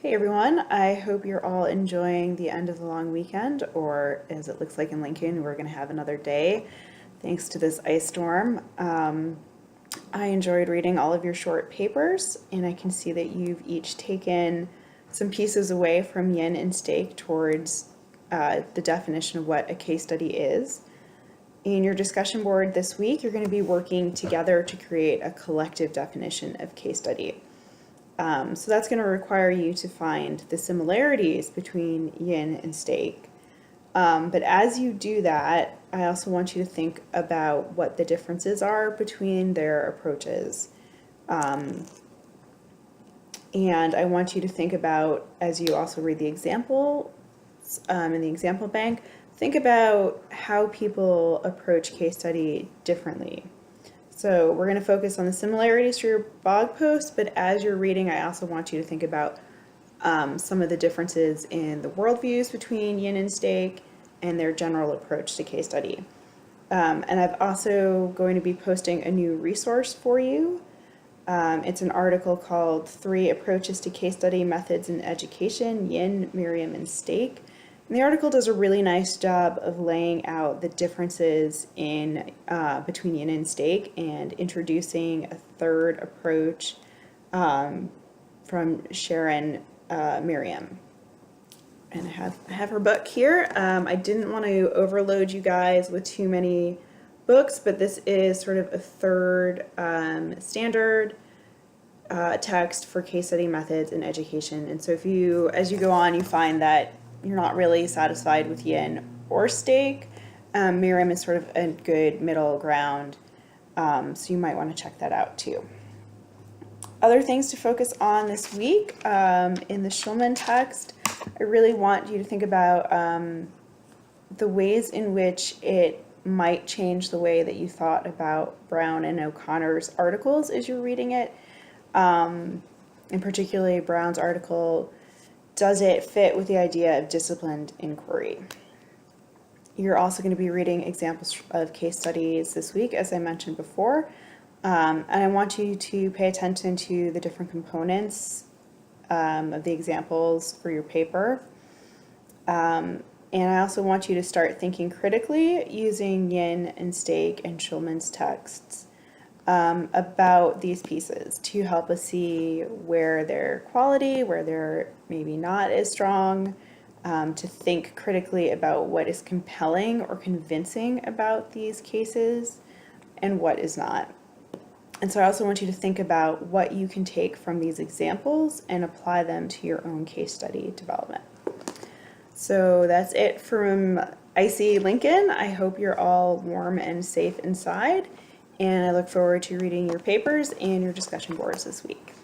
Hey everyone, I hope you're all enjoying the end of the long weekend, or as it looks like in Lincoln, we're going to have another day thanks to this ice storm. I enjoyed reading all of your short papers, and I can see that you've each taken some pieces away from Yin and Steak towards the definition of what a case study is. In your discussion board this week, you're going to be working together to create a collective definition of case study. So that's going to require you to find the similarities between yin and steak. But as you do that, I also want you to think about what the differences are between their approaches. And I want you to think about, as you also read the example in the example bank, think about how people approach case study differently. So we're going to focus on the similarities to your blog post, but as you're reading, I also want you to think about some of the differences in the worldviews between yin and steak and their general approach to case study. And I'm also going to be posting a new resource for you. It's an article called 3 Approaches to Case Study Methods in Education, Yin, Miriam, and Steak. And the article does a really nice job of laying out the differences in between yin and steak and introducing a third approach from Sharon Miriam. And I have her book here. I didn't want to overload you guys with too many books, but this is sort of a third standard text for case study methods in education. And so if you, as you go on, you find that you're not really satisfied with yin or steak, Miriam is sort of a good middle ground, so you might want to check that out too. Other things to focus on this week, in the Schulman text, I really want you to think about the ways in which it might change the way that you thought about Brown and O'Connor's articles as you're reading it. And particularly Brown's article, does it fit with the idea of disciplined inquiry? You're also going to be reading examples of case studies this week, as I mentioned before. And I want you to pay attention to the different components of the examples for your paper. And I also want you to start thinking critically using Yin and Steak and Schulman's texts about these pieces to help us see where they're quality, where they're maybe not as strong, to think critically about what is compelling or convincing about these cases and what is not. And so I also want you to think about what you can take from these examples and apply them to your own case study development. So that's it from icy Lincoln. I hope you're all warm and safe inside, and I look forward to reading your papers and your discussion boards this week.